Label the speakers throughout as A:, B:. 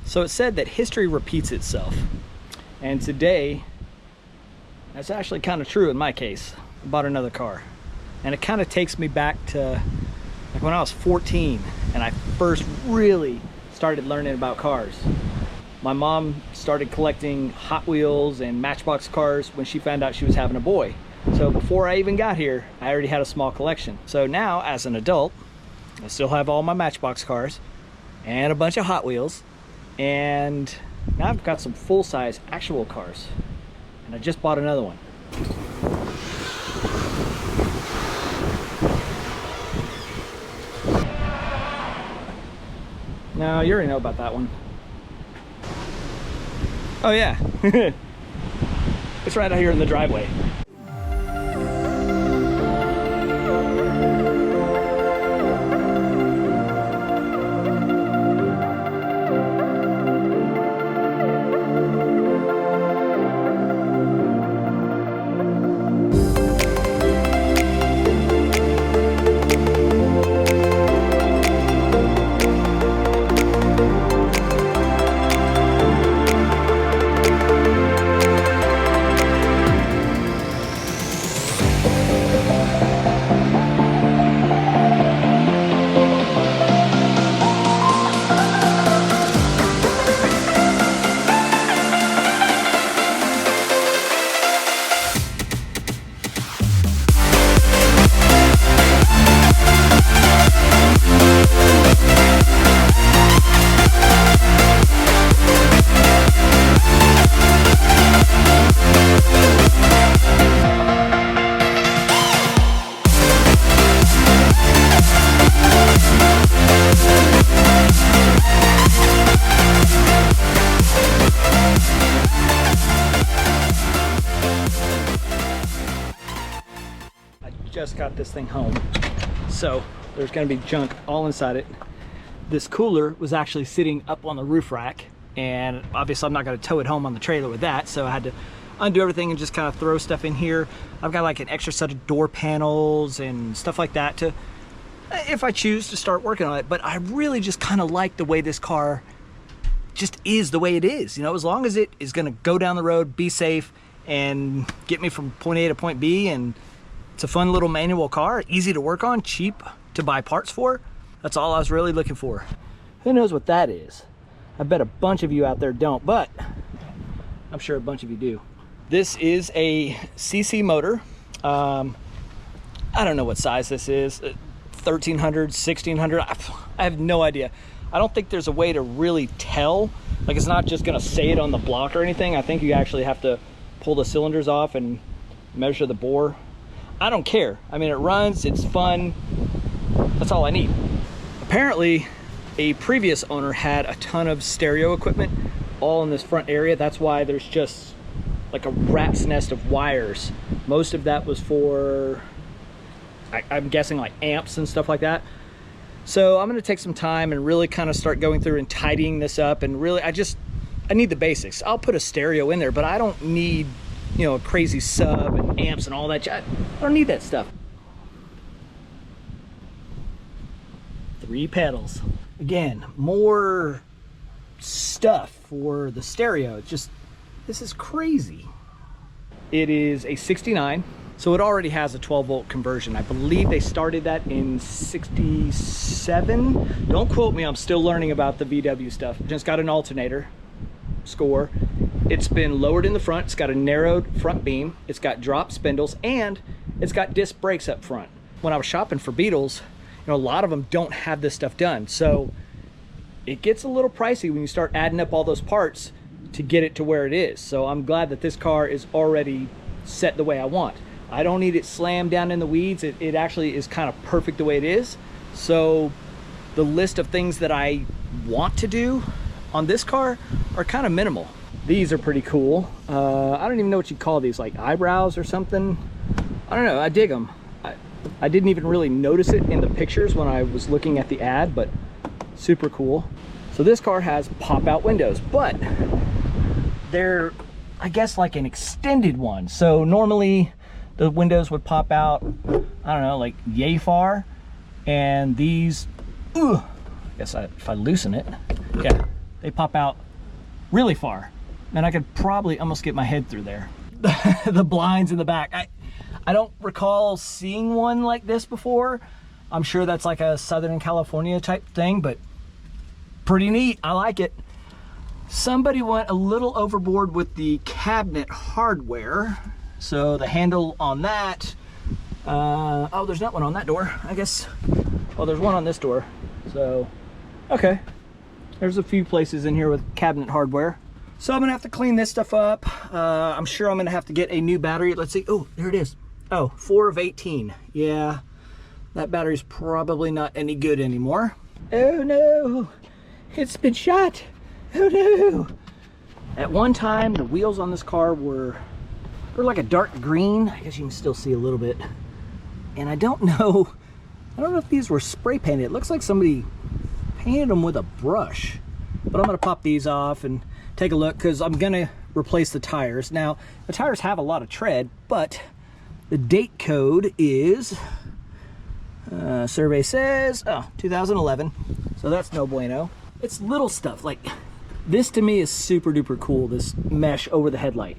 A: So it's said that history repeats itself. And today, that's actually kind of true in my case. I bought another car. And it kind of takes me back to like when I was 14 and I first really started learning about cars. My mom started collecting Hot Wheels and Matchbox cars when she found out she was having a boy. So before I even got here, I already had a small collection. So now, as an adult, I still have all my Matchbox cars and a bunch of Hot Wheels. And now I've got some full-size actual cars. And I just bought another one. No, you already know about that one. Oh yeah, it's right out here in the driveway. Just got this thing home, so there's going to be junk all inside it. This cooler was actually sitting up on the roof rack, and obviously I'm not going to tow it home on the trailer with that, so I had to undo everything and just kind of throw stuff in here. I've got like an extra set of door panels and stuff like that to, if I choose to start working on it. But I really just kind of like the way this car just is the way it is. You know, as long as it is going to go down the road, be safe, and get me from point A to point B, and it's a fun little manual car, easy to work on, cheap to buy parts for. That's all I was really looking for. Who knows what that is? I bet a bunch of you out there don't, but I'm sure a bunch of you do. This is a CC motor. I don't know what size this is, 1300, 1600, I have no idea. I don't think there's a way to really tell. Like, it's not just gonna say it on the block or anything. I think you actually have to pull the cylinders off and measure the bore. I don't care. I mean, it runs, it's fun. That's all I need. Apparently, a previous owner had a ton of stereo equipment all in this front area. That's why there's just like a rat's nest of wires. Most of that was for, I'm guessing, like amps and stuff like that. So I'm gonna take some time and really kind of start going through and tidying this up. And really, I need the basics. I'll put a stereo in there, but I don't need, you know, a crazy sub and amps and all that. I don't need that stuff. 3 pedals. Again, more stuff for the stereo. It's just, this is crazy. It is a 69, so it already has a 12-volt conversion. I believe they started that in 67. Don't quote me, I'm still learning about the VW stuff. It's got an alternator score. It's been lowered in the front. It's got a narrowed front beam. It's got drop spindles, and it's got disc brakes up front. When I was shopping for Beetles, you know, a lot of them don't have this stuff done. So it gets a little pricey when you start adding up all those parts to get it to where it is. So I'm glad that this car is already set the way I want. I don't need it slammed down in the weeds. It actually is kind of perfect the way it is. So the list of things that I want to do on this car are kind of minimal. These are pretty cool. I don't even know what you call these, like eyebrows or something. I don't know, I dig them. I didn't even really notice it in the pictures when I was looking at the ad, but super cool. So this car has pop-out windows, but they're, I guess, like an extended one. So normally the windows would pop out, I don't know, like yay far, and these, I guess if I loosen it, yeah, they pop out really far. And I could probably almost get my head through there. The blinds in the back. I don't recall seeing one like this before. I'm sure that's like a Southern California type thing, but pretty neat. I like it. Somebody went a little overboard with the cabinet hardware. So the handle on that, oh, there's not one on that door, I guess. Well, there's one on this door. So, okay. There's a few places in here with cabinet hardware. So I'm gonna have to clean this stuff up. I'm sure I'm gonna have to get a new battery. Let's see, oh, there it is. Oh, 4 of 18. Yeah, that battery's probably not any good anymore. Oh no, it's been shot. Oh no. At one time, the wheels on this car were like a dark green. I guess you can still see a little bit. And I don't know if these were spray painted. It looks like somebody painted them with a brush. But I'm gonna pop these off and take a look, because I'm gonna replace the tires. Now, the tires have a lot of tread, but the date code is, survey says, oh, 2011. So that's no bueno. It's little stuff, like this to me is super duper cool, this mesh over the headlight.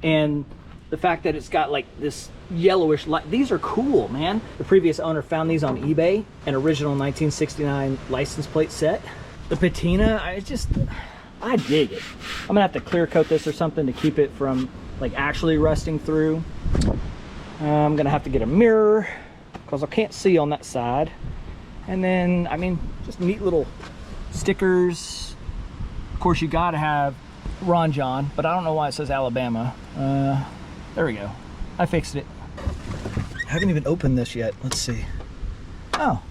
A: And the fact that it's got like this yellowish light, these are cool, man. The previous owner found these on eBay, an original 1969 license plate set. The patina, I dig it. I'm gonna have to clear coat this or something to keep it from like actually rusting through. I'm gonna have to get a mirror because I can't see on that side. And then, I mean, just neat little stickers. Of course, you gotta have Ron John, but I don't know why it says Alabama. There we go. I fixed it. I haven't even opened this yet. Let's see. Oh,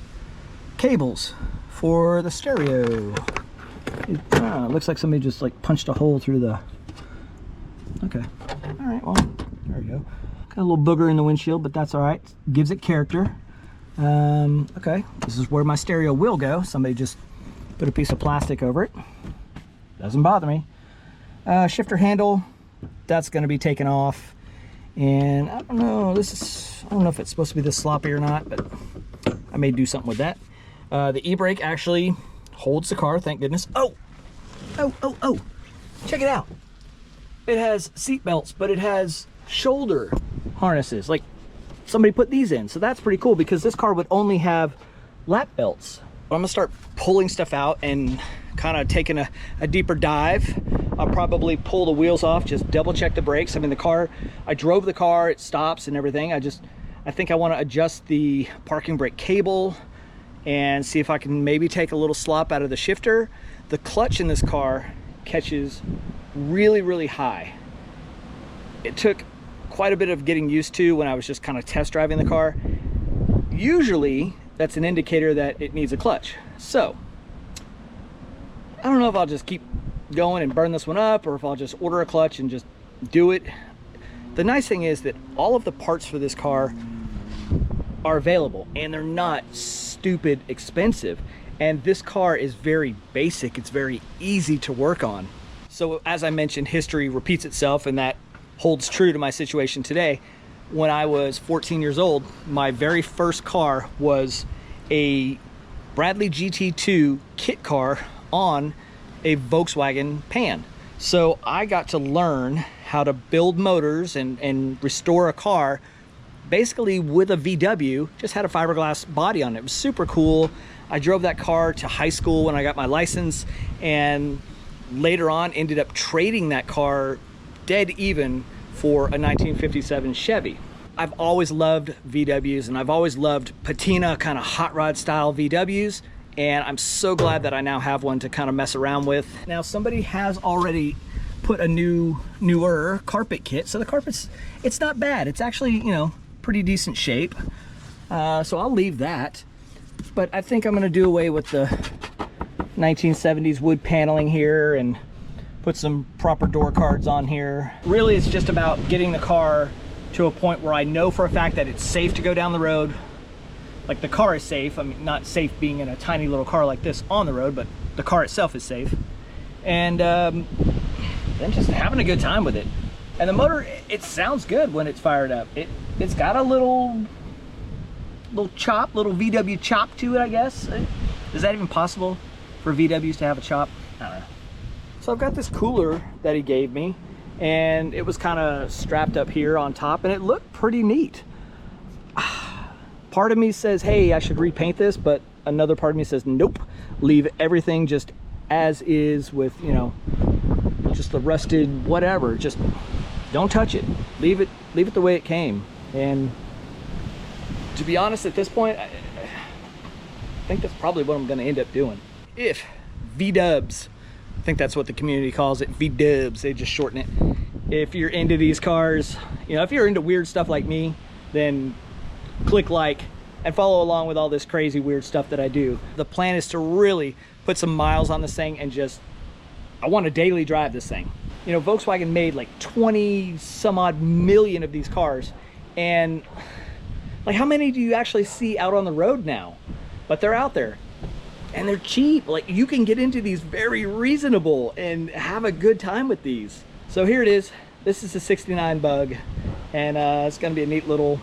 A: cables for the stereo. It looks like somebody just like punched a hole through the... Okay. All right, well, there we go. Got a little booger in the windshield, but that's all right. Gives it character. Okay, this is where my stereo will go. Somebody just put a piece of plastic over it. Doesn't bother me. Shifter handle, that's gonna be taken off. And I don't know, I don't know if it's supposed to be this sloppy or not, but I may do something with that. The e-brake actually holds the car, thank goodness. Oh, check it out. It has seat belts, but it has shoulder harnesses. Like somebody put these in, so that's pretty cool, because this car would only have lap belts. I'm gonna start pulling stuff out and kind of taking a deeper dive. I'll probably pull the wheels off, just double check the brakes. I mean, the car, I drove the car, it stops and everything. I think I want to adjust the parking brake cable and see if I can maybe take a little slop out of the shifter. The clutch in this car catches really, really high. It took quite a bit of getting used to when I was just kind of test driving the car. Usually that's an indicator that it needs a clutch. So I don't know if I'll just keep going and burn this one up, or if I'll just order a clutch and just do it. The nice thing is that all of the parts for this car are available, and they're not stupid expensive. And this car is very basic. It's very easy to work on. So as I mentioned, history repeats itself, and that holds true to my situation today. When I was 14 years old, my very first car was a Bradley GT2 kit car on a Volkswagen Pan. So I got to learn how to build motors and restore a car basically with a VW, just had a fiberglass body on it. It was super cool. I drove that car to high school when I got my license, and later on ended up trading that car dead even for a 1957 Chevy. I've always loved VWs, and I've always loved patina kind of hot rod style VWs. And I'm so glad that I now have one to kind of mess around with. Now somebody has already put a newer carpet kit. So the carpet's, it's not bad. It's actually, you know, pretty decent shape. So I'll leave that. But I think I'm gonna do away with the 1970s wood paneling here and put some proper door cards on here. Really, it's just about getting the car to a point where I know for a fact that it's safe to go down the road. Like the car is safe. I mean, not safe being in a tiny little car like this on the road, but the car itself is safe. And then just having a good time with it. And the motor, it sounds good when it's fired up. It's got a little chop, little VW chop to it, I guess. Is that even possible for VWs to have a chop? I don't know. So I've got this cooler that he gave me, and it was kind of strapped up here on top, and it looked pretty neat. Part of me says, hey, I should repaint this, but another part of me says, nope, leave everything just as is with, you know, just the rusted whatever. Just don't touch it. Leave it the way it came. And to be honest, at this point, I think that's probably what I'm going to end up doing. If V-dubs, I think that's what the community calls it, V-dubs, they just shorten it. If you're into these cars, you know, if you're into weird stuff like me, then click like and follow along with all this crazy weird stuff that I do. The plan is to really put some miles on this thing and just, I want to daily drive this thing. You know, Volkswagen made like 20 some odd million of these cars, and like, how many do you actually see out on the road now? But they're out there and they're cheap. Like, you can get into these very reasonable and have a good time with these. So here it is. This is a 69 Bug, and it's gonna be a neat little,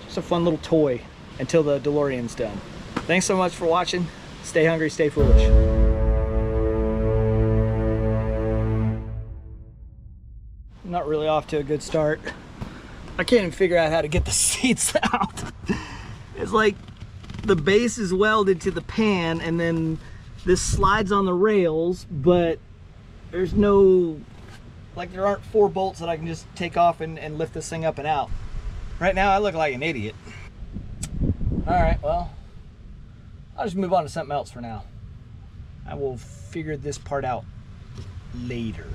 A: just a fun little toy until the DeLorean's done. Thanks so much for watching. Stay hungry, stay foolish. I'm not really off to a good start. I can't even figure out how to get the seats out. It's like the base is welded to the pan, and then this slides on the rails, but there's no, like, there aren't 4 bolts that I can just take off and lift this thing up and out. Right now I look like an idiot. All right, well, I'll just move on to something else for now. I will figure this part out later.